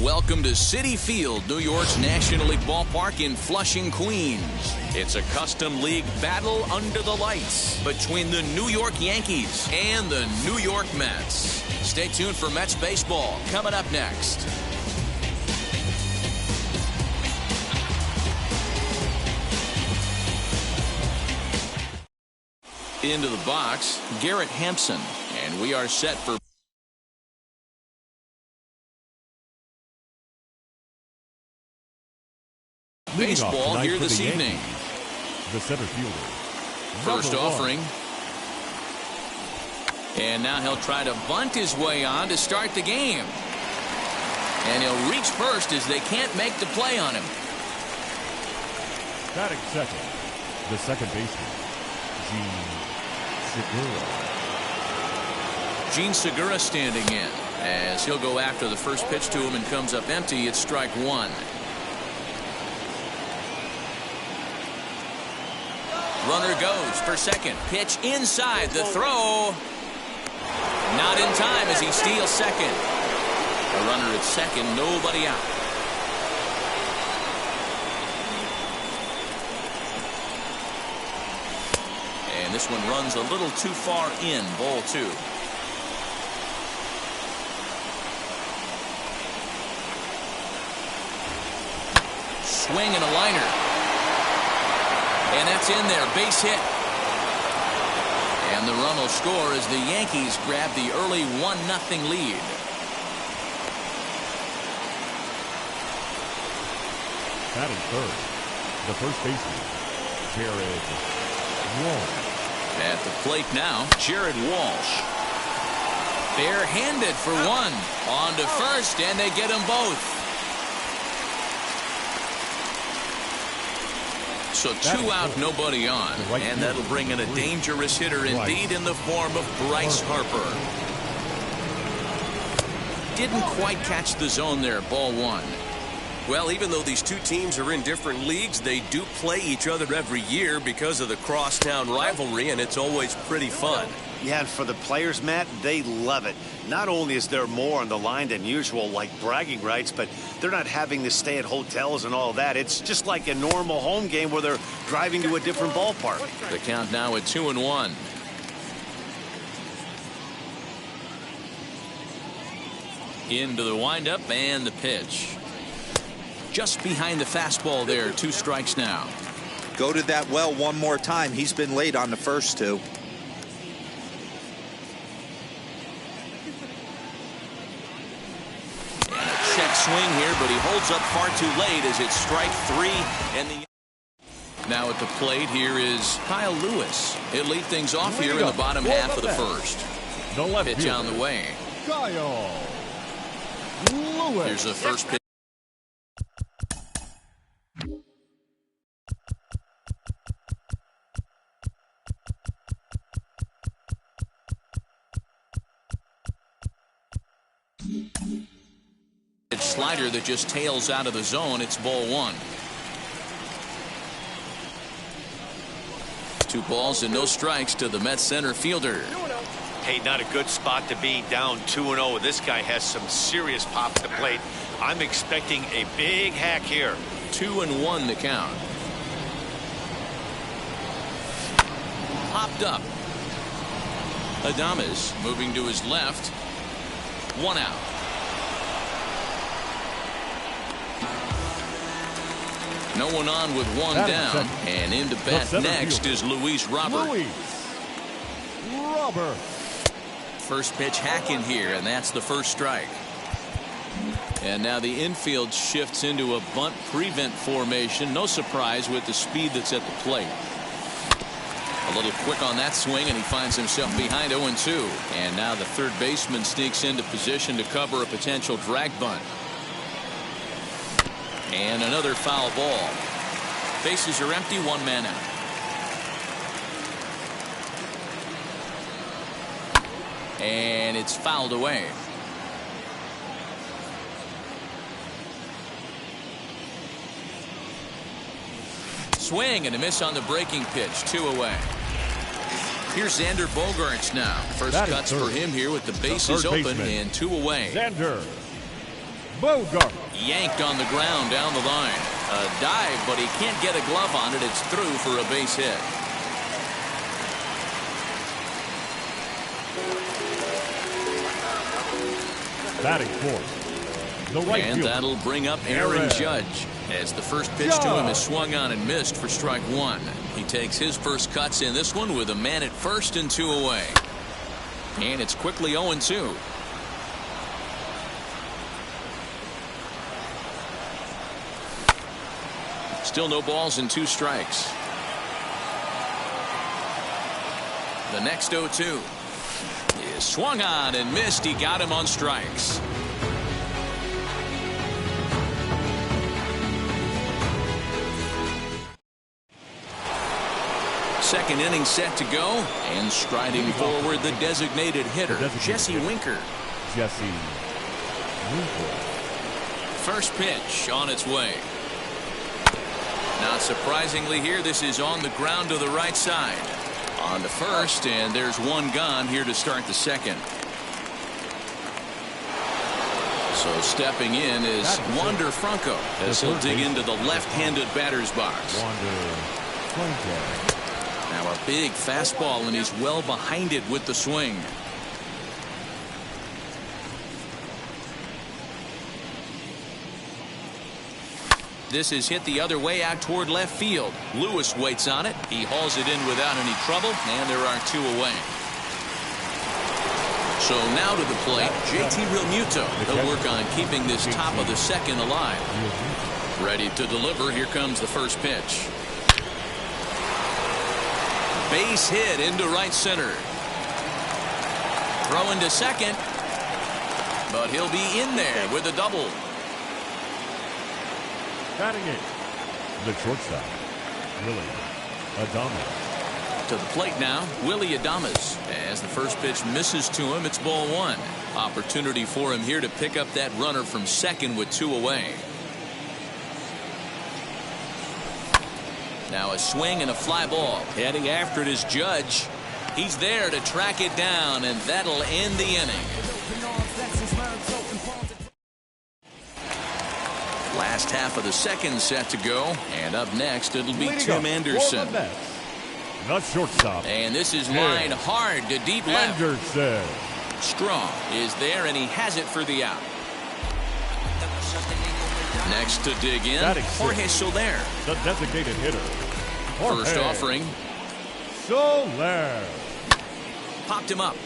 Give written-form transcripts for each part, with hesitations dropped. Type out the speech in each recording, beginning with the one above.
Welcome to Citi Field, New York's National League ballpark in Flushing, Queens. It's a custom league battle under the lights between the New York Yankees and the New York Mets. Stay tuned for Mets baseball coming up next. Into the box, Garrett Hampson, and we are set for baseball here this evening. The center fielder. First offering. And now he'll try to bunt his way on to start the game. And he'll reach first as they can't make the play on him. Batting second, the second baseman, Jean Segura standing in as he'll go after the first pitch to him and comes up empty. It's strike one. Runner goes for second. Pitch inside. The throw. Not in time as he steals second. A runner at second. Nobody out. And this one runs a little too far in. Ball two. Swing and a liner. And that's in there. Base hit. And the run will score as the Yankees grab the early 1-0 lead. Batting third, the first baseman, Jared Walsh. At the plate now, Jared Walsh. Barehanded for one. On to first, and they get them both. So two out, nobody on. And that'll bring in a dangerous hitter indeed in the form of Bryce Harper. Didn't quite catch the zone there. Ball one. Well, even though these two teams are in different leagues, they do play each other every year because of the crosstown rivalry, and it's always pretty fun. Yeah, and for the players, Matt, they love it. Not only is there more on the line than usual, like bragging rights, but they're not having to stay at hotels and all that. It's just like a normal home game where they're driving to a different ballpark. The count now at 2-1. Into the windup and the pitch. Just behind the fastball there. 2 strikes now. Go to that well one more time. He's been late on the first two. Swing here, but he holds up far too late as it's strike 3. And now at the plate here is Kyle Lewis. He'll lead things off here in the bottom half of the first. The left pitch on the way. Kyle Lewis. Here's the first pitch. Slider that just tails out of the zone. It's ball one. 2 balls and no strikes to the Mets center fielder. Hey, not a good spot to be, down 2-0. This guy has some serious pop at the plate. I'm expecting a big hack here. 2-1 the count. Popped up. Adames moving to his left. 1 out. No one on with 1 down. And into bat next is Luis Robert. First pitch hack in here, and that's the first strike. And now the infield shifts into a bunt prevent formation. No surprise with the speed that's at the plate. A little quick on that swing, and he finds himself behind 0-2. And now the third baseman sneaks into position to cover a potential drag bunt. And another foul ball. Bases are empty, 1 man out. And it's fouled away. Swing and a miss on the breaking pitch. 2 away. Here's Xander Bogaerts now. First cuts for him here with the bases open and 2 away. Xander Bogart. Yanked on the ground down the line. A dive, but he can't get a glove on it. It's through for a base hit. Batting fourth, the right And fielder, that'll bring up Aaron Aaron Judge, as the first pitch to him is swung on and missed for strike one. He takes his first cuts in this one with a man at first and 2 away. And it's quickly 0-2. Still no balls and 2 strikes. The next 0-2 is swung on and missed. He got him on strikes. Second inning set to go, and striding forward the designated hitter, Jesse Winker. Jesse Winker. First pitch on its way. Not surprisingly here, this is on the ground to the right side. On to first, and there's one gone here to start the second. So stepping in is Wander Franco as he'll dig into the left-handed batter's box. Wander Franco. Now a big fastball, and he's well behind it with the swing. This is hit the other way out toward left field. Lewis waits on it. He hauls it in without any trouble, and there are 2 away. So now to the plate, JT Realmuto. He'll work on keeping this top of the second alive. Ready to deliver. Here comes the first pitch. Base hit into right center. Throw into second. But he'll be in there with a double. Batting it, the shortstop, Willie Adames. To the plate now, Willie Adames. As the first pitch misses to him, it's ball 1. Opportunity for him here to pick up that runner from second with 2 away. Now a swing and a fly ball. Heading after it is Judge. He's there to track it down, and that'll end the inning. Last half of the second set to go, and up next it'll be Tim Anderson. The shortstop. And this is lined hard to deep left. Anderson. Strong is there, and he has it for the out. Next to dig in, Jorge Soler. The designated hitter. Jorge First offering. Soler. Popped him up.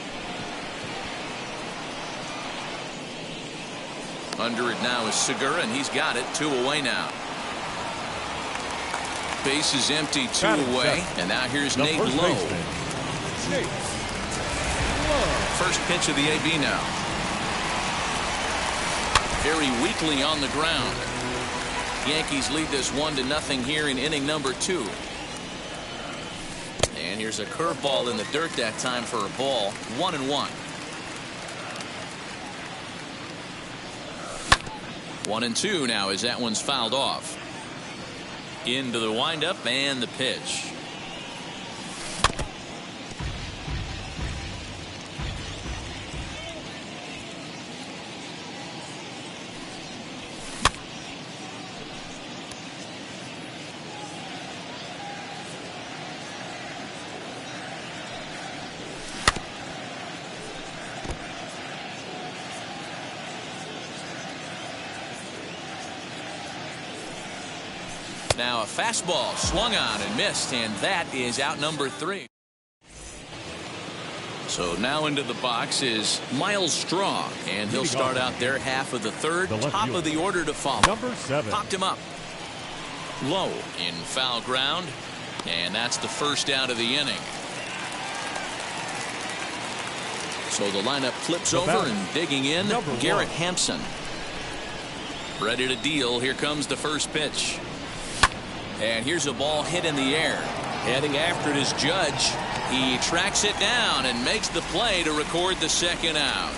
Under it now is Segura, and he's got it. 2 away now. Base is empty, 2 away. And now here's Nate Lowe. First pitch of the AB now. Very weakly on the ground. Yankees lead this 1-0 here in inning number 2. And here's a curveball in the dirt that time for a ball. 1-1. 1-2 now as that one's fouled off. Into the windup and the pitch. Now a fastball swung on and missed, and that is out number 3. So now into the box is Miles Straw, and he'll start out their half of the third. Top of the order to follow. Number 7. Popped him up. Low in foul ground, and that's the first out of the inning. So the lineup flips over, and digging in, Garrett Hampson. Ready to deal. Here comes the first pitch. And here's a ball hit in the air. Heading after it is Judge. He tracks it down and makes the play to record the second out.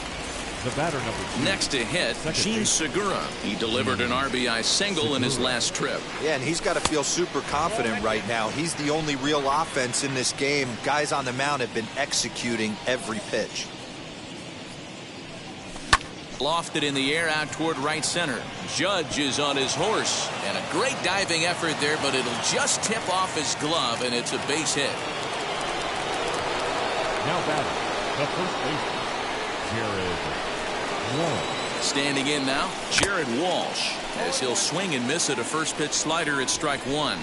The batter number 2. Next to hit, Gene Segura. He delivered an RBI single in his last trip. Yeah, and he's got to feel super confident right now. He's the only real offense in this game. Guys on the mound have been executing every pitch. Lofted in the air out toward right center. Judge is on his horse, and a great diving effort there, but it'll just tip off his glove, and it's a base hit. Now batting, the first baseman, Jared Walsh. Standing in now, Jared Walsh, as he'll swing and miss at a first pitch slider at strike one.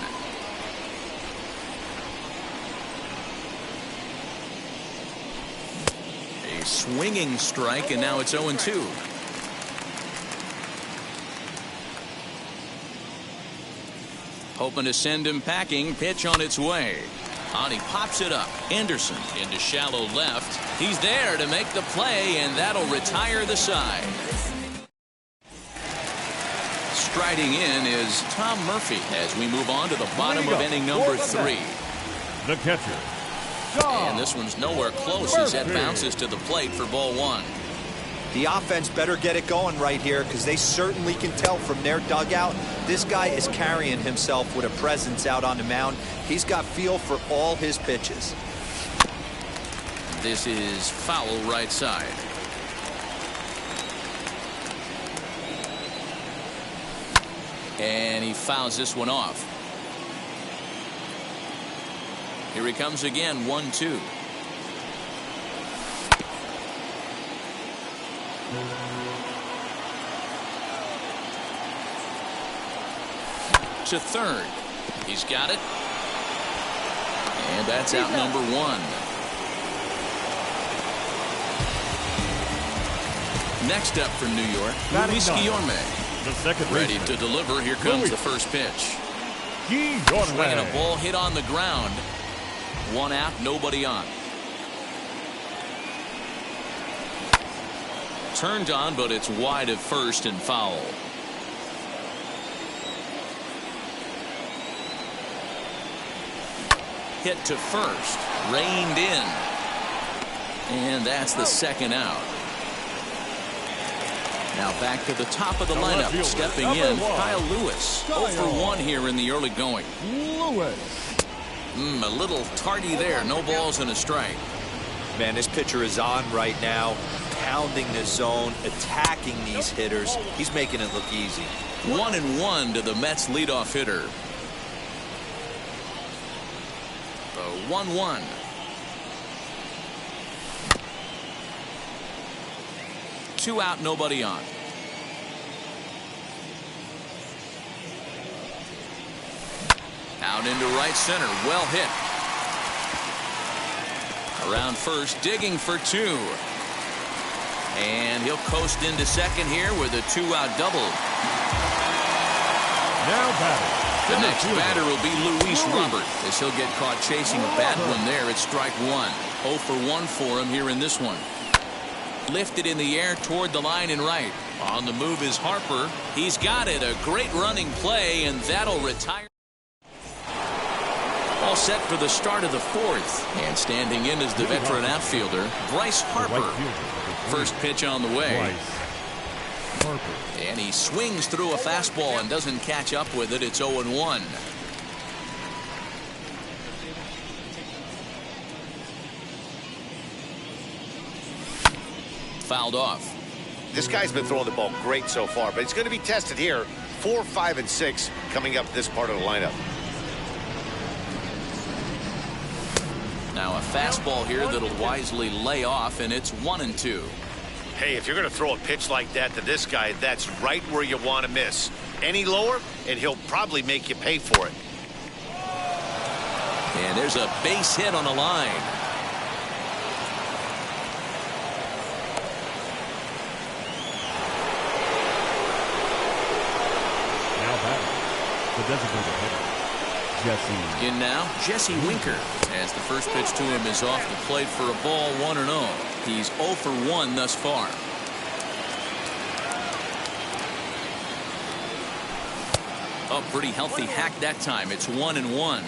A swinging strike, and now it's 0-2. Hoping to send him packing. Pitch on its way. On he pops it up. Anderson into shallow left. He's there to make the play, and that'll retire the side. Striding in is Tom Murphy as we move on to the bottom of inning number 3. The catcher. And this one's nowhere close as that bounces to the plate for ball 1. The offense better get it going right here, because they certainly can tell from their dugout this guy is carrying himself with a presence out on the mound. He's got feel for all his pitches. This is foul right side. And he fouls this one off. Here he comes again, 1-2. To third. He's got it. And that's out number 1. Next up for New York, Luis Guillorme. The second Ready baseman, to deliver. Here comes the first pitch. Guillorme. Swinging a ball hit on the ground. 1 out, nobody on. Turned on, but it's wide of first and foul. Hit to first. Reined in. And that's the second out. Now back to the top of the lineup. Stepping in, Kyle Lewis. 0 for 1 here in the early going. Lewis. A little tardy there. No balls and a strike. Man, this pitcher is on right now, pounding the zone, attacking these hitters. He's making it look easy. 1-1 to the Mets leadoff hitter. 1-1. Two out, nobody on. Out into right center. Well hit. Around first, digging for 2. And he'll coast into second here with a 2-out double. Now batting. The next batter will be Luis Robert, as he'll get caught chasing a bad one there at strike 1. 0 for 1 for him here in this one. Lifted in the air toward the line and right. On the move is Harper. He's got it. A great running play, and that'll retire. All set for the start of the 4th. And standing in is the veteran outfielder, Bryce Harper. First pitch on the way. And he swings through a fastball and doesn't catch up with it. It's 0-1. Fouled off. This guy's been throwing the ball great so far, but it's going to be tested here. 4, 5, and 6 coming up this part of the lineup. Now a fastball here that'll wisely lay off, and it's 1-2. Hey, if you're going to throw a pitch like that to this guy, that's right where you want to miss. Any lower, and he'll probably make you pay for it. And there's a base hit on the line. Now batting, the designated hitter, Jesse. In now, Jesse Winker, as the first pitch to him is off the plate for a ball, 1-0. He's 0 for 1 thus far. Oh, pretty healthy hack that time. It's 1-1.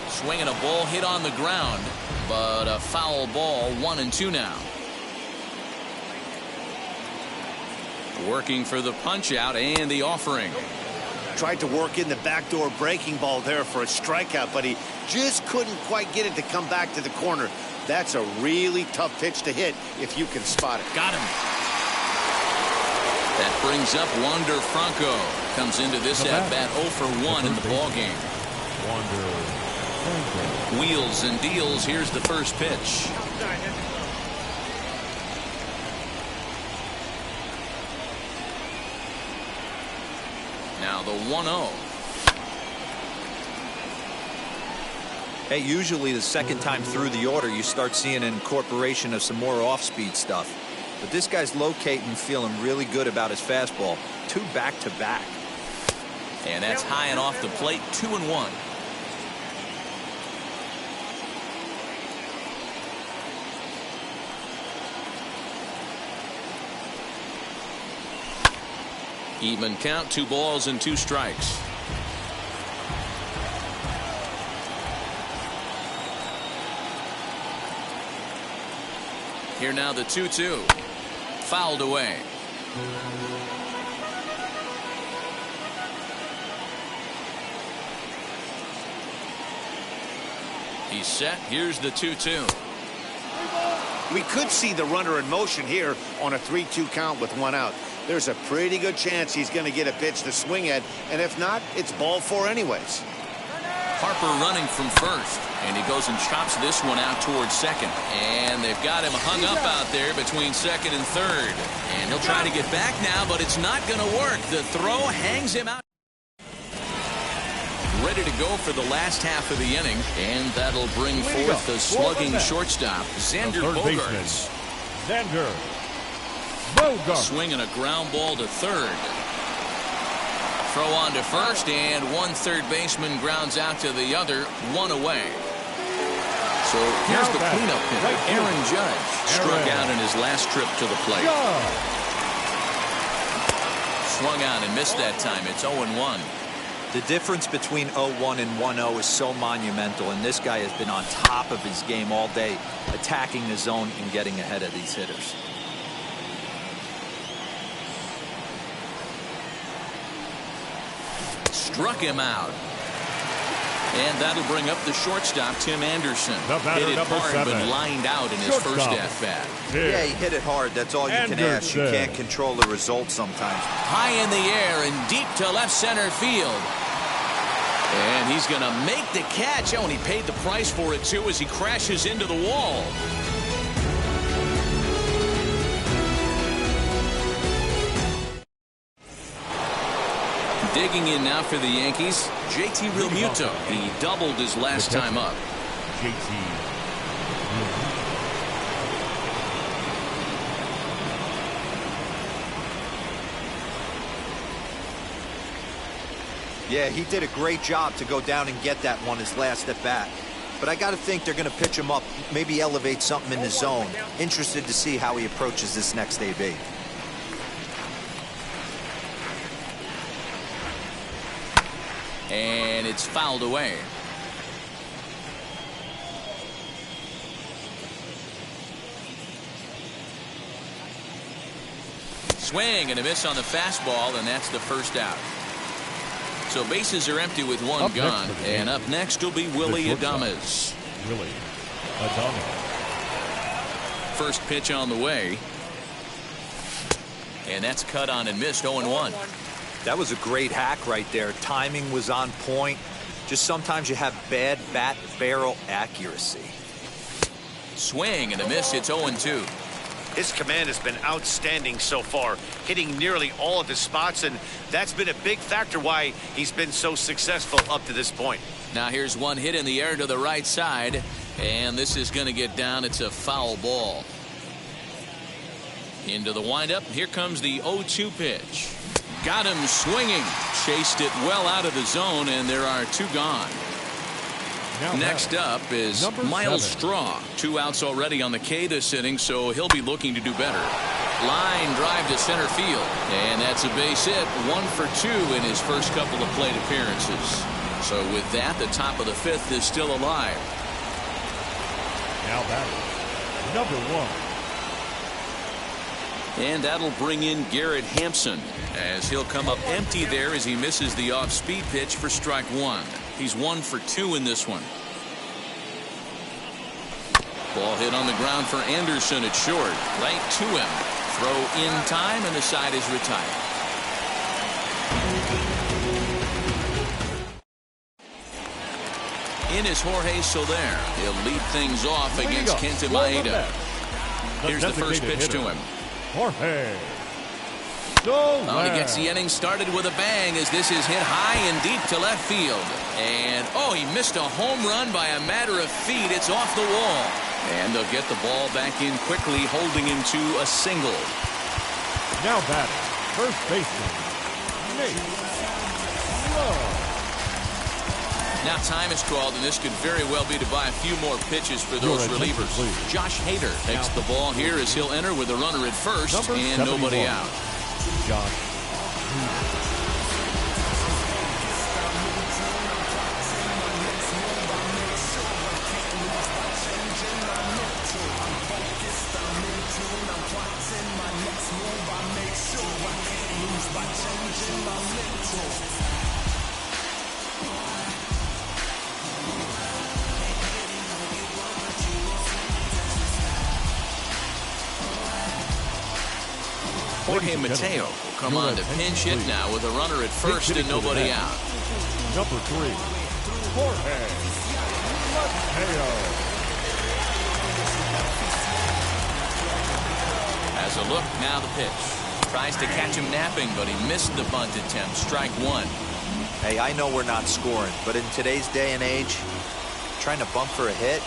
Swinging a ball hit on the ground, but a foul ball. 1-2 now. Working for the punch out and the offering. Tried to work in the backdoor breaking ball there for a strikeout, but he just couldn't quite get it to come back to the corner. That's a really tough pitch to hit if you can spot it. Got him. That brings up Wander Franco. Comes into this at-bat 0 for 1 in the ballgame. Wander Franco. Wheels and deals. Here's the first pitch. Now the 1-0. Hey, usually the second time through the order, you start seeing an incorporation of some more off-speed stuff. But this guy's locating, feeling really good about his fastball. 2 back-to-back. And that's high and off the plate. 2-1. Even count, 2 balls and 2 strikes. Here now the 2-2. Fouled away. He's set. Here's the 2-2. We could see the runner in motion here on a 3-2 count with 1 out. There's a pretty good chance he's going to get a pitch to swing at, and if not, it's ball 4 anyways. Harper running from first, and he goes and chops this one out towards second. And they've got him hung up out there between second and third. And he'll try to get back now, but it's not going to work. The throw hangs him out. Ready to go for the last half of the inning, and that'll bring forth the slugging shortstop, Xander Bogaerts. Xander Bogaerts. Swinging a ground ball to third. Throw on to first, and 1 third baseman grounds out to the other, 1 away. So here's the cleanup hitter, Aaron Judge. Struck out in his last trip to the plate. Swung out and missed that time. It's 0-1. The difference between 0-1 and 1-0 is so monumental, and this guy has been on top of his game all day, attacking the zone and getting ahead of these hitters. Struck him out. And that'll bring up the shortstop, Tim Anderson. Hit it hard, but lined out in his first at-bat. Yeah, he hit it hard. That's all you can ask. You can't control the result sometimes. High in the air and deep to left center field. And he's going to make the catch. Oh, and he paid the price for it, too, as he crashes into the wall. Digging in now for the Yankees, JT Realmuto. He doubled his last time up. JT. Yeah, he did a great job to go down and get that one his last at bat. But I got to think they're going to pitch him up, maybe elevate something in the zone. Interested to see how he approaches this next AB. And it's fouled away. Swing and a miss on the fastball, and that's the first out. So bases are empty with 1 gone, and up next will be Willy Adames. Willy Adames. First pitch on the way. And that's cut on and missed. 0-1. That was a great hack right there. Timing was on point. Just sometimes you have bad bat barrel accuracy. Swing and a miss. It's 0-2. His command has been outstanding so far, hitting nearly all of his spots, and that's been a big factor why he's been so successful up to this point. Now here's one hit in the air to the right side, and this is going to get down. It's a foul ball. Into the windup. Here comes the 0-2 pitch. Got him swinging. Chased it well out of the zone, and there are 2 gone. Next up is Miles Straw. 2 outs already on the K this inning, so he'll be looking to do better. Line drive to center field, and that's a base hit. 1 for 2 in his first couple of plate appearances. So with that, the top of the 5th is still alive. Now batting, number 1. And that'll bring in Garrett Hampson, as he'll come up empty there as he misses the off-speed pitch for strike one. He's 1 for 2 in this one. Ball hit on the ground for Anderson at short. Right to him. Throw in time, and the side is retired. In is Jorge Soler. He'll lead things off against Kenta Maeda. Here's the first pitch to him. Jorge Soler. Oh, he gets the inning started with a bang as this is hit high and deep to left field. And, oh, he missed a home run by a matter of feet. It's off the wall. And they'll get the ball back in quickly, holding him to a single. Now batting, first baseman, Nate Lowe. Now time is called, and this could very well be to buy a few more pitches for those relievers. Josh Hader takes the ball here as he'll enter with a runner at first and nobody out. Josh. Jorge Mateo will come on to pinch hit now with a runner at first and nobody out. Number 3, Jorge Mateo. Has a look, now the pitch. Tries to catch him napping, but he missed the bunt attempt. Strike one. Hey, I know we're not scoring, but in today's day and age, trying to bump for a hit,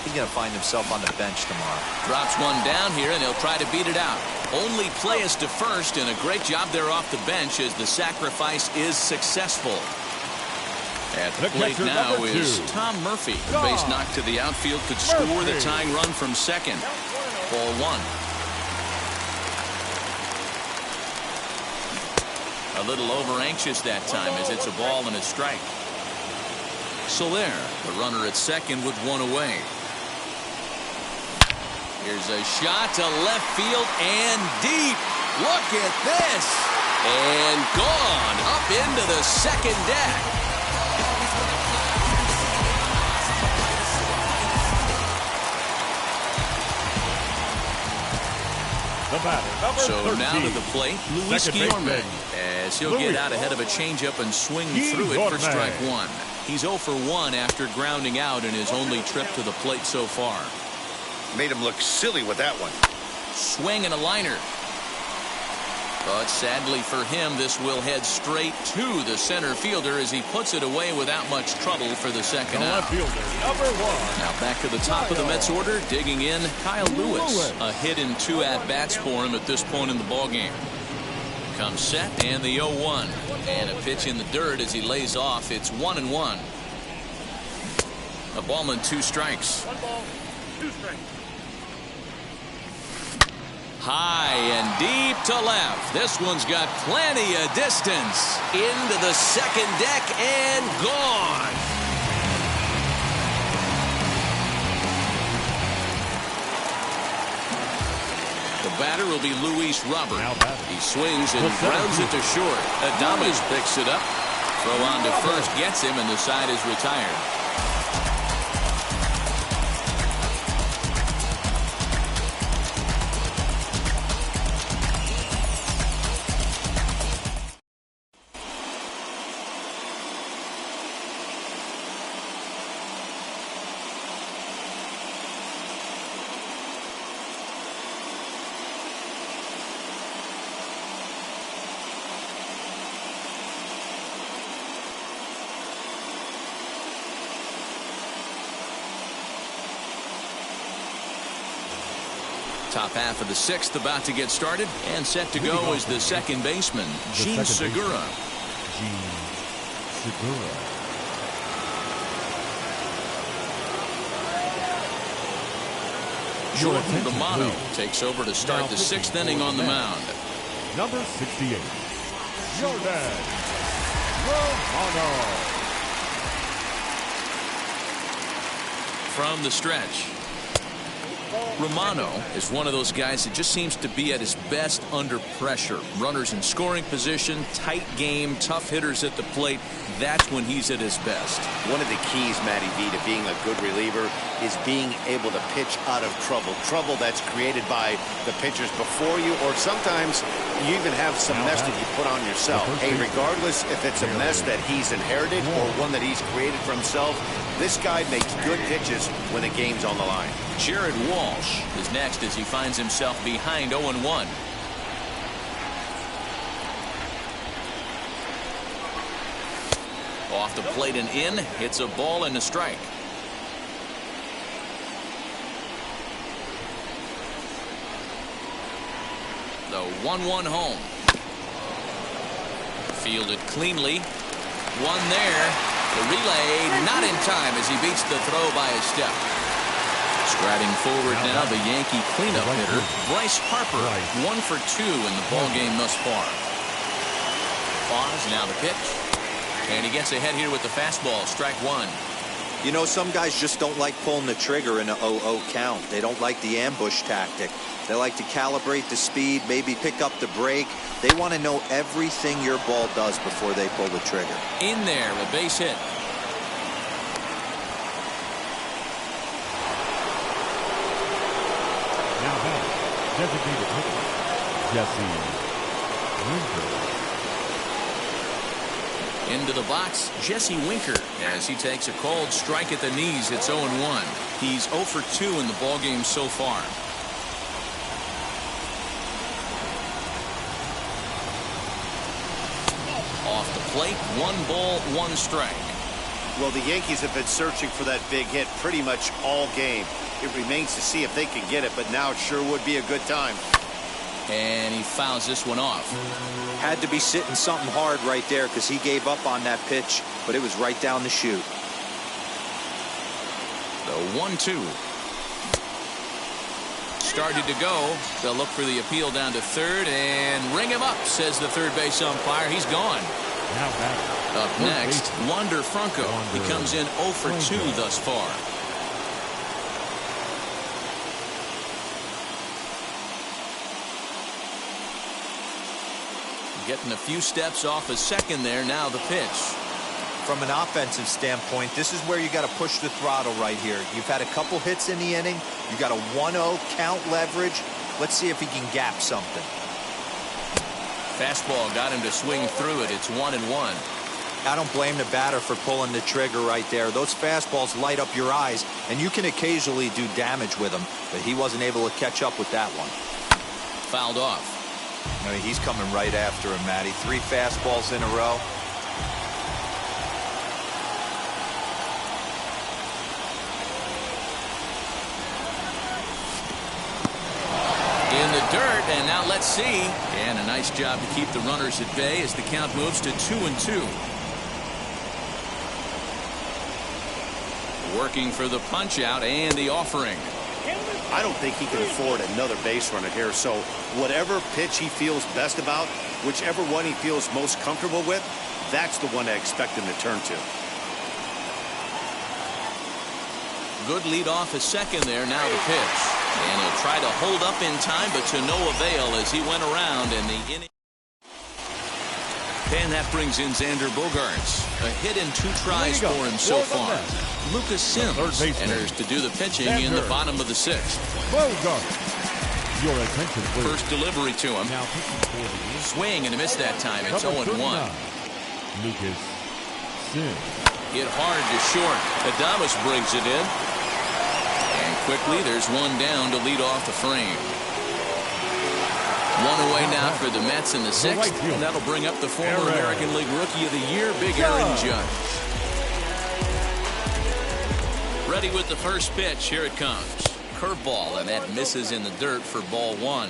he's going to find himself on the bench tomorrow. Drops one down here, and he'll try to beat it out. Only play is to first, and a great job there off the bench as the sacrifice is successful. At the plate now is Tom Murphy. The base knock to the outfield could score the tying run from second. Ball one. A little over anxious that time as it's a ball and a strike. Soler, the runner at second with one away. Here's a shot to left field and deep. Look at this. And gone up into the second deck. The batter, number 13. Now to the plate, Luis Guillorme, as he'll get out ahead of a changeup and swing through it for strike one. He's 0 for 1 after grounding out in his only trip to the plate so far. Made him look silly with that one. Swing and a liner. But sadly for him, this will head straight to the center fielder as he puts it away without much trouble for the second out. Left fielder, number 1. Now back to the top of the Mets order, digging in Kyle Lewis. A hit in 2 at-bats for him at this point in the ballgame. Comes set and the 0-1. And a pitch in the dirt as he lays off. It's 1-1. A ball and 2 strikes. 1 ball, 2 strikes. High and deep to left. This one's got plenty of distance. Into the second deck and gone. The batter will be Luis Robert. He swings and grounds it to short. Adames picks it up. Throw on to first gets him, and the side is retired. Top half of the 6th about to get started, and set to go is the second baseman, Jean Segura. Jean Segura. Jordan Romano takes over to start the 6th inning on the mound. Number 68, Jordan Romano. From the stretch. Romano is one of those guys that just seems to be at his best under pressure. Runners in scoring position, tight game, tough hitters at the plate. That's when he's at his best. One of the keys, Matty V, to being a good reliever is being able to pitch out of trouble. Trouble that's created by the pitchers before you, or sometimes you even have some mess that you put on yourself. Hey, regardless if it's a mess that he's inherited or one that he's created for himself, this guy makes good pitches when the game's on the line. Jared Walsh is next as he finds himself behind 0-1. Off the plate and in. It's a ball and a strike. The 1-1 home. Fielded cleanly. One there. The relay not in time as he beats the throw by a step. Striding forward now, the Yankee cleanup hitter, Bryce Harper, 1 for 2 in the ball game thus far. Pause, now the pitch. And he gets ahead here with the fastball, strike 1. You know, some guys just don't like pulling the trigger in a 0-0 count. They don't like the ambush tactic. They like to calibrate the speed, maybe pick up the break. They want to know everything your ball does before they pull the trigger. In there, a base hit. Now back, designated hitter, Jesse Winker. Into the box, Jesse Winker, as he takes a cold strike at the knees. It's 0-1. He's 0 for 2 in the ballgame so far. Off the plate, 1 ball, 1 strike. Well, the Yankees have been searching for that big hit pretty much all game. It remains to see if they can get it, but now it sure would be a good time. And he fouls this one off. Had to be sitting something hard right there because he gave up on that pitch, but it was right down the chute. The 1-2. Started to go. They'll look for the appeal down to third and ring him up, says the third base umpire. He's gone. Now back. Up next, Wander Franco. He comes in 0 for 2 thus far. Getting a few steps off a second there. Now the pitch. From an offensive standpoint, this is where you got to push the throttle right here. You've had a couple hits in the inning. You got a 1-0 count leverage. Let's see if he can gap something. Fastball got him to swing through it. It's 1-1. I don't blame the batter for pulling the trigger right there. Those fastballs light up your eyes, and you can occasionally do damage with them, but he wasn't able to catch up with that one. Fouled off. I mean, he's coming right after him, Matty. 3 fastballs in a row. In the dirt, and now let's see. And a nice job to keep the runners at bay as the count moves to 2-2. Working for the punch out and the offering. I don't think he can afford another base runner here, so whatever pitch he feels best about, whichever one he feels most comfortable with, that's the one I expect him to turn to. Good lead off a second there. Now the pitch. And he'll try to hold up in time, but to no avail as he went around in the inning. And that brings in Xander Bogaerts. A hit and 2 tries for him so far. Lucas Sims enters to do the pitching in the bottom of the 6th. Bogaerts. Your attention, please. First delivery to him. Now Swing and a miss that time. It's 0-1. Lucas Sims. Hit hard to short. Adames brings it in. And quickly there's one down to lead off the frame. One away now for the Mets in the 6th. And that'll bring up the former American League Rookie of the Year, Big Aaron Judge. Ready with the first pitch. Here it comes. Curveball, and that misses in the dirt for ball 1.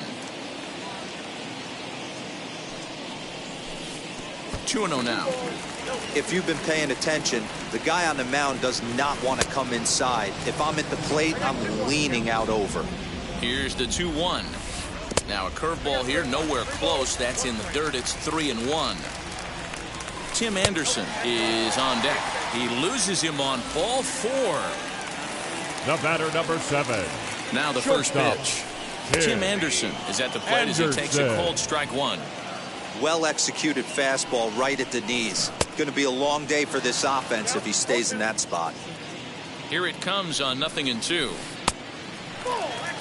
2-0 now. If you've been paying attention, the guy on the mound does not want to come inside. If I'm at the plate, I'm leaning out over. Here's the 2-1. Now a curveball here, nowhere close. That's in the dirt. It's 3-1. Tim Anderson is on deck. He loses him on ball 4. The batter, number 7, Now the first Shortstop, pitch. Tim Anderson is at the plate as he takes a cold strike one. Well executed fastball right at the knees. Going to be a long day for this offense if he stays in that spot. Here it comes on 0-2.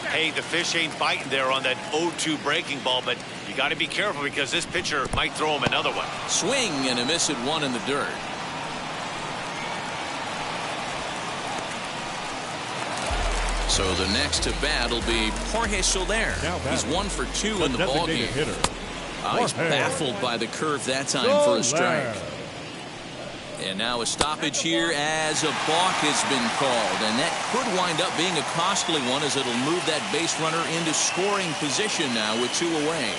Hey, the fish ain't biting there on that 0-2 breaking ball, but you got to be careful because this pitcher might throw him another one. Swing and a miss at one in the dirt. So the next to bat will be Jorge Soler. He's 1 for 2 in the ballgame. He's baffled by the curve that time for a strike. And now a stoppage here as a balk has been called. And that could wind up being a costly one as it'll move that base runner into scoring position now with 2 away.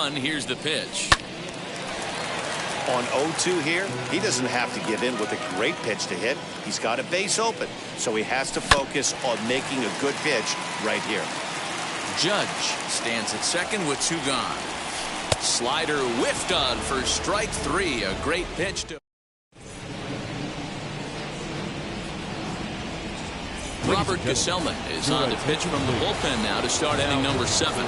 Here's the pitch. On 0-2 here, he doesn't have to give in with a great pitch to hit. He's got a base open, so he has to focus on making a good pitch right here. Judge stands at second with 2 gone. Slider whiffed on for strike 3. A great pitch to Robert Gesellman is on to pitch from the bullpen now to start inning number 7.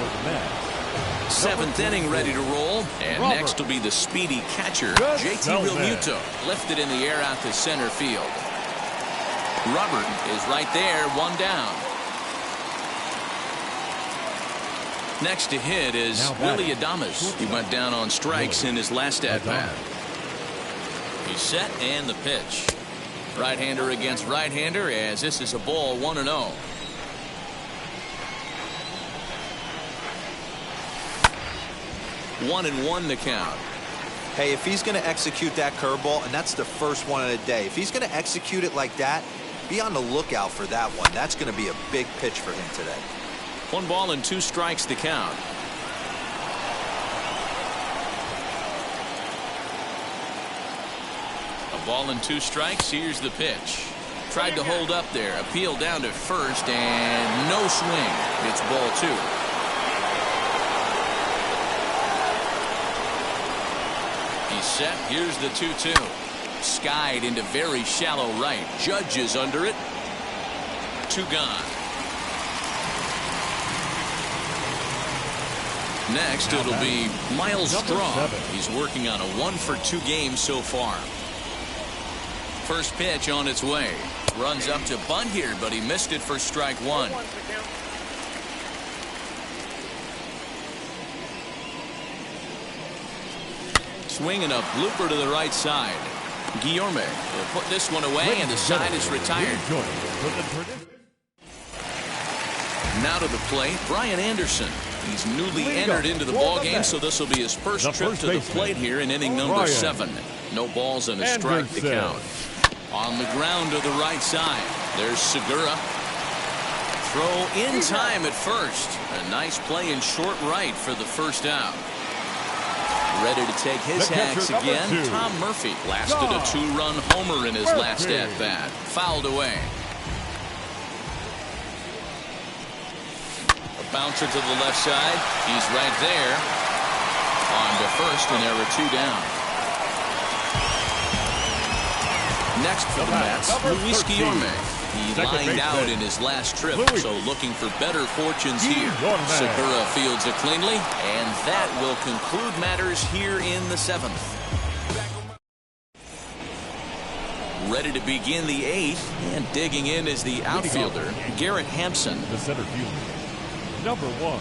7th inning ready to roll, and next will be the speedy catcher JT Realmuto, lifted in the air out to center field. Robert is right there, 1 down. Next to hit is Willy Adames. He went down on strikes in his last at bat. He's set and the pitch. Right-hander against right-hander as this is a ball 1-0. 1-1 the count. Hey, if he's going to execute that curveball, and that's the first one of the day, if he's going to execute it like that, be on the lookout for that one. That's going to be a big pitch for him today. 1 ball and 2 strikes the count. A ball and 2 strikes. Here's the pitch. Tried to hold up there. Appeal down to first and no swing. It's ball 2. Set. Here's the 2-2. Skied into very shallow right. Judge is under it. 2 gone. Next it'll be Miles Straw. He's working on a 1 for 2 game so far. First pitch on its way. Runs up to bunt here, but he missed it for strike 1. Swinging a blooper to the right side. Guillorme will put this one away, and the side is retired. Now to the plate, Brian Anderson. He's newly entered into the ballgame, so this will be his first trip to the plate here in inning number 7. No balls and a strike to count. On the ground to the right side. There's Segura. Throw in time at first. A nice play in short right for the first out. Ready to take his hacks again. Tom Murphy lasted a 2-run homer in his last at-bat. Fouled away. A bouncer to the left side. He's right there. On to first, and there are 2 down. Next for the Mets, Luis Guillorme. He lined out in his last trip, so looking for better fortunes here. Segura fields it cleanly, and that will conclude matters here in the 7th. Ready to begin the 8th, and digging in is the outfielder, Garrett Hampson. The center fielder, number 1.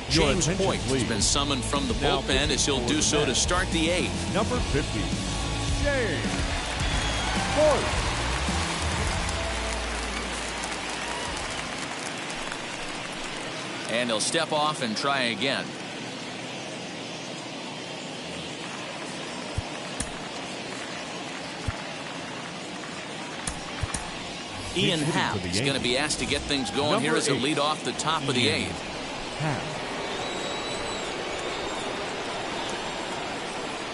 James Hoyt has been summoned from the bullpen as he'll do so to start the 8th. Number 50, James Hoyt. And he'll step off and try again. Ian Happ is going to be asked to get things going here as a lead off the top of the 8th.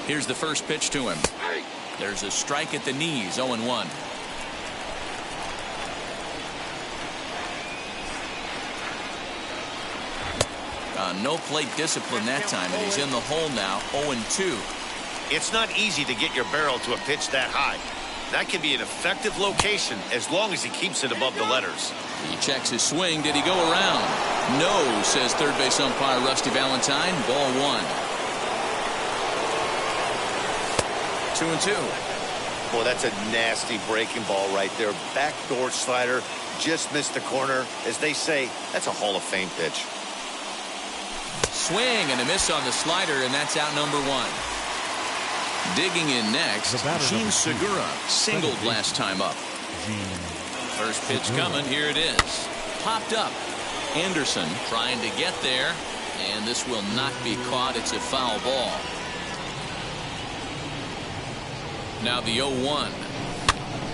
Here's the first pitch to him. There's a strike at the knees, 0-1. No plate discipline that time, and he's in the hole now, 0-2. It's not easy to get your barrel to a pitch that high. That can be an effective location as long as he keeps it above the letters. He checks his swing. Did he go around? No, says third base umpire Rusty Valentine. Ball 1. 2-2. Boy, that's a nasty breaking ball right there. Backdoor slider, just missed the corner. As they say, that's a Hall of Fame pitch. Swing and a miss on the slider, and that's out number 1. Digging in next, Gene Segura singled last time up. First pitch coming. Here it is. Popped up. Anderson trying to get there, and this will not be caught. It's a foul ball. Now the 0-1.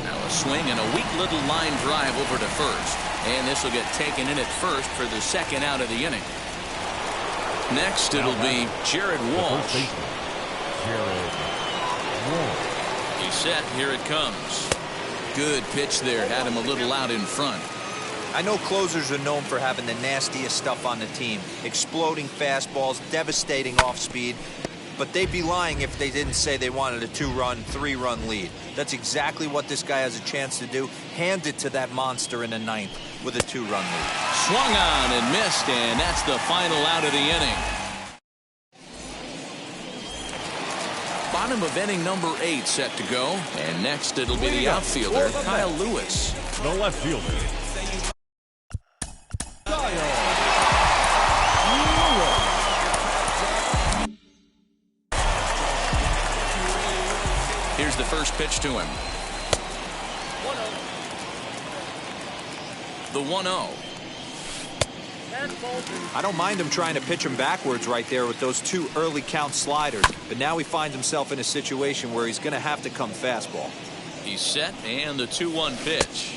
Now a swing and a weak little line drive over to first, and this will get taken in at first for the second out of the inning. Next, it'll be Jared Walsh. He's set. Here it comes. Good pitch there. Had him a little out in front. I know closers are known for having the nastiest stuff on the team. Exploding fastballs, devastating off speed. But they'd be lying if they didn't say they wanted a 2-run, 3-run lead. That's exactly what this guy has a chance to do. Hand it to that monster in the 9th with a 2-run lead. Swung on and missed, and that's the final out of the inning. Bottom of inning number 8 set to go. And next it'll be the outfielder, Kyle Lewis. The left fielder. Here's the first pitch to him. The 1-0. I don't mind him trying to pitch him backwards right there with those 2 early count sliders, but now he finds himself in a situation where he's going to have to come fastball. He's set, and the 2-1 pitch.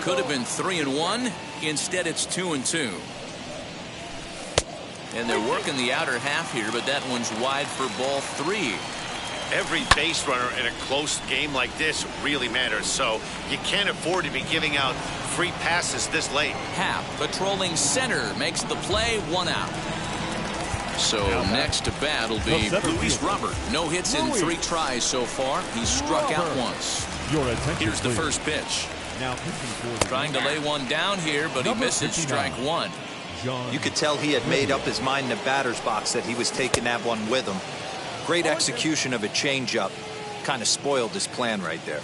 Could have been 3-1. Instead, it's 2-2. And they're working the outer half here, but that one's wide for ball 3. Every base runner in a close game like this really matters, so you can't afford to be giving out free passes this late. Happ patrolling center makes the play, 1 out. So next to bat will be Luis Robert. No hits in 3 tries so far. He's struck out once. Here's the first pitch. Trying to lay one down here, but he misses strike 1. You could tell he had made up his mind in the batter's box that he was taking that one with him. Great execution of a changeup. Kind of spoiled his plan right there.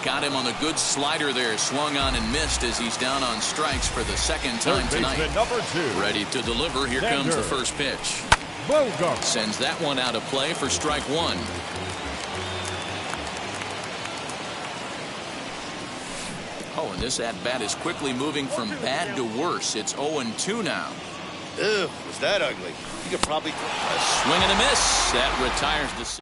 Got him on the good slider there. Swung on and missed as he's down on strikes for the second time tonight. Number 2. Ready to deliver. Here comes the first pitch. Sends that one out of play for strike 1. Oh, and this at-bat is quickly moving from bad to worse. It's 0-2 now. Ew, was that ugly? You could probably... A swing and a miss. That retires the...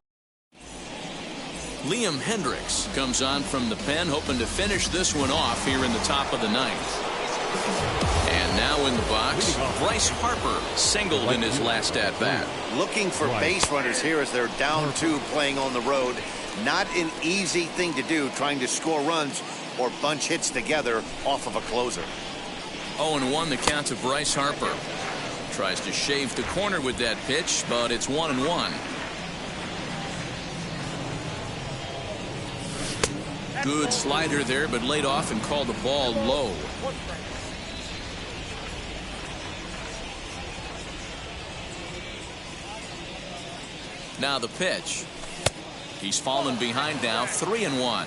Liam Hendriks comes on from the pen, hoping to finish this one off here in the top of the 9th. And now in the box, Bryce Harper singled in his last at-bat. Looking for base runners here as they're down 2 playing on the road. Not an easy thing to do, trying to score runs or bunch hits together off of a closer. 0-1 the count to Bryce Harper. Tries to shave the corner with that pitch, but it's 1-1. Good slider there, but laid off and called the ball low. Now the pitch. He's fallen behind now, 3-1.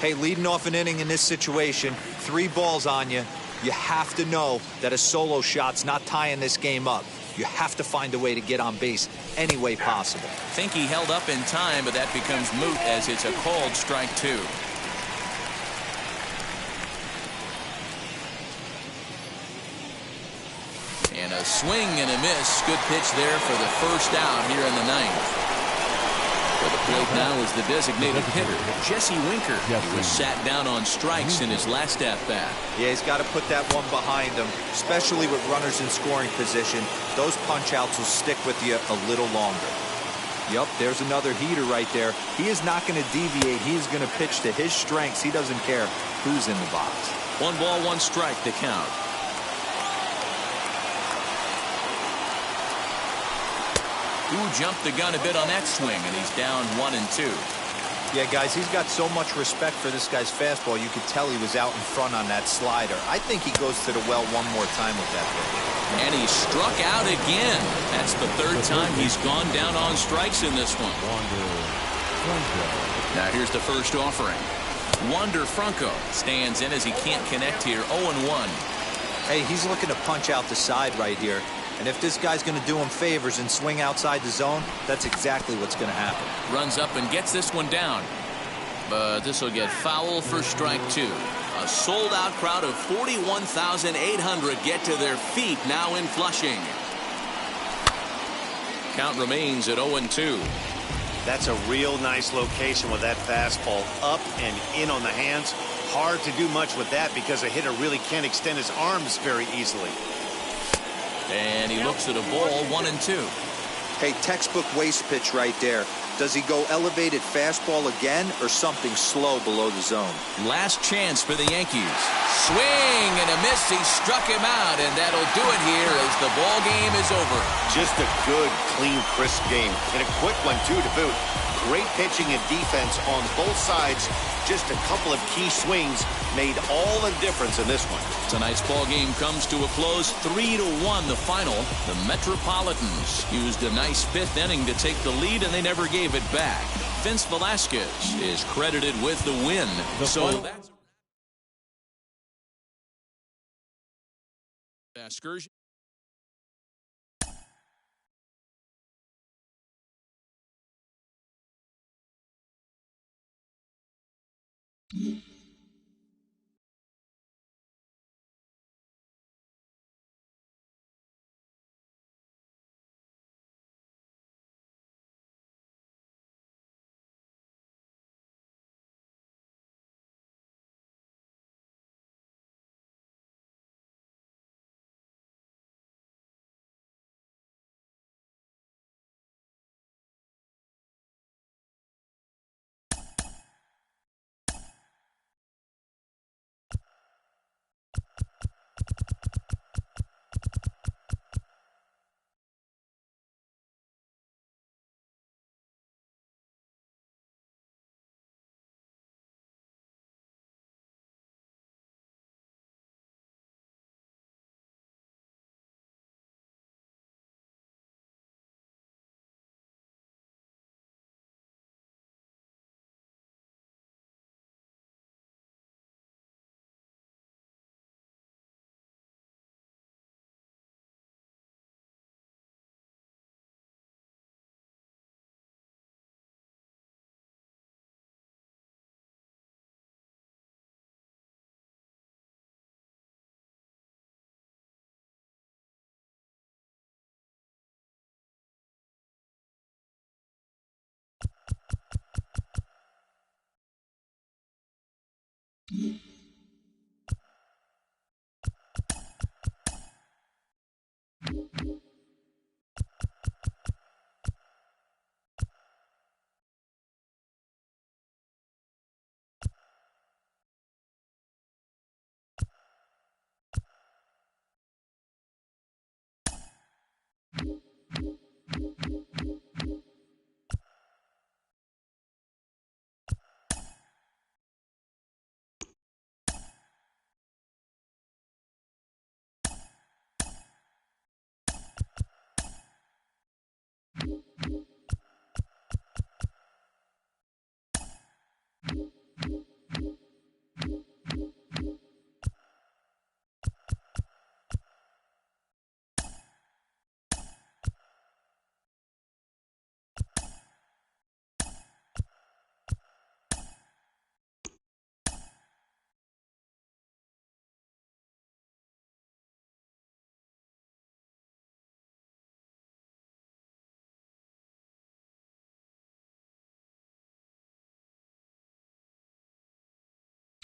Hey, leading off an inning in this situation, 3 balls on you. You have to know that a solo shot's not tying this game up. You have to find a way to get on base any way possible. Think he held up in time, but that becomes moot as it's a called strike 2. A swing and a miss. Good pitch there for the first out here in the ninth. For the plate now is the designated hitter, Jesse Winker. He was sat down on strikes in his last at-bat. Yeah, he's got to put that one behind him, especially with runners in scoring position. Those punch-outs will stick with you a little longer. Yep, there's another heater right there. He is not going to deviate. He's going to pitch to his strengths. He doesn't care who's in the box. 1 ball, 1 strike to count. Who jumped the gun a bit on that swing, and he's down 1-2. Yeah, guys, he's got so much respect for this guy's fastball. You could tell he was out in front on that slider. I think he goes to the well one more time with that pitch. And he struck out again. That's the third time he's gone down on strikes in this one. Now here's the first offering. Wander Franco stands in as he can't connect here. 0-1. Hey, he's looking to punch out the side right here. And if this guy's going to do him favors and swing outside the zone, that's exactly what's going to happen. Runs up and gets this one down. But this will get foul for strike 2. A sold-out crowd of 41,800 get to their feet now in Flushing. Count remains at 0-2. That's a real nice location with that fastball up and in on the hands. Hard to do much with that because a hitter really can't extend his arms very easily. And he looks at a ball. 1-2. Hey, textbook waste pitch right there. Does he go elevated fastball again or something slow below the zone? Last chance for the Yankees. Swing and a miss. He struck him out, and that'll do it here as the ball game is over. Just a good, clean, crisp game. And a quick one, too, to boot. Great pitching and defense on both sides. Just a couple of key swings made all the difference in this one. Tonight's ball game comes to a close. 3-1 the final. The Metropolitans used a nice 5th inning to take the lead, and they never gave it back. Vince Velasquez is credited with the win. So that's excursion.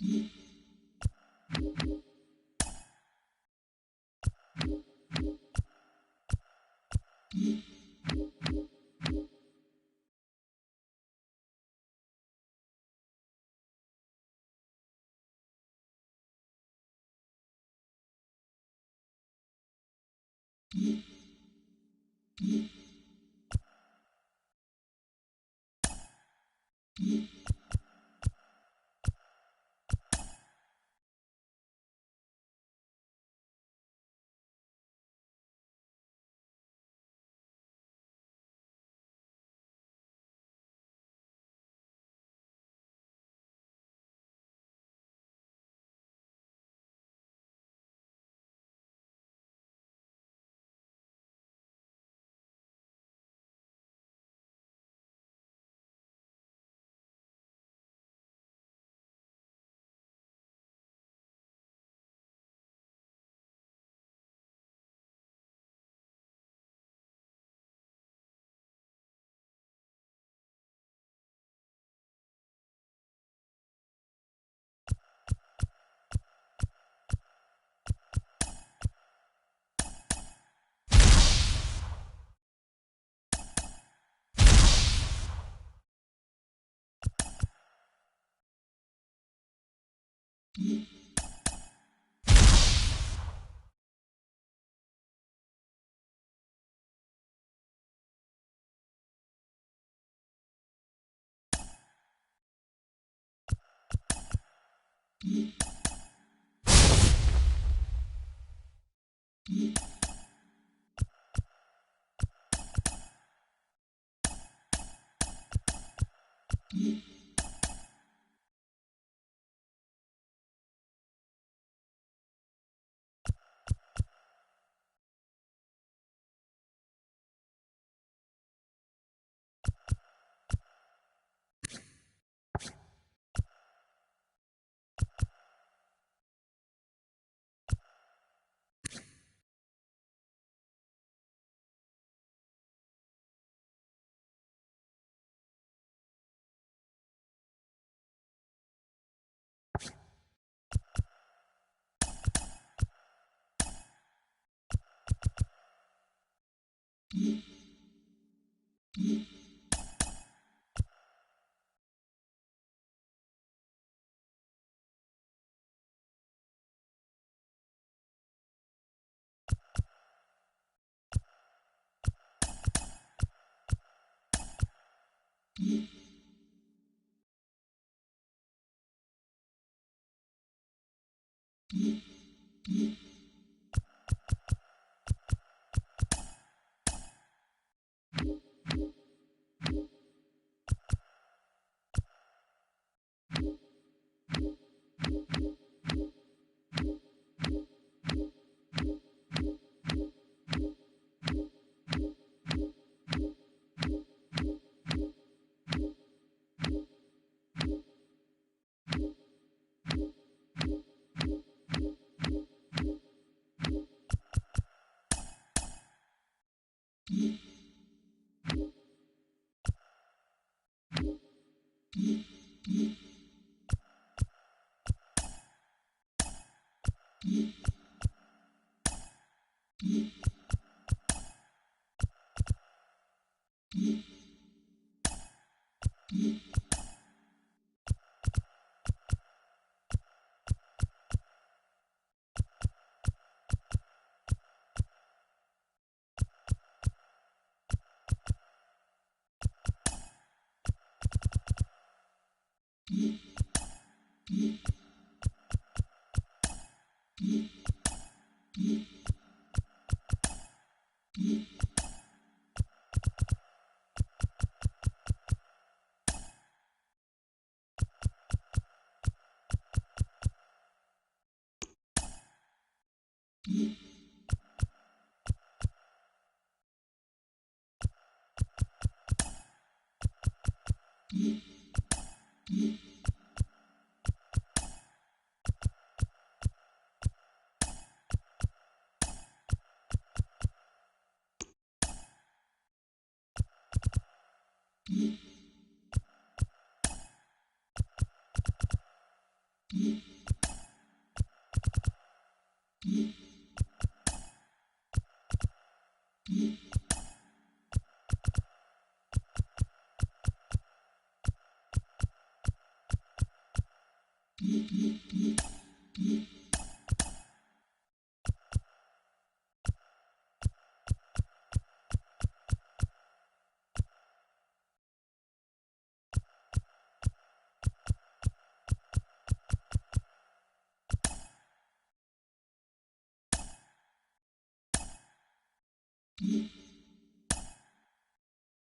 Mm-hmm.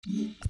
Mm-hmm.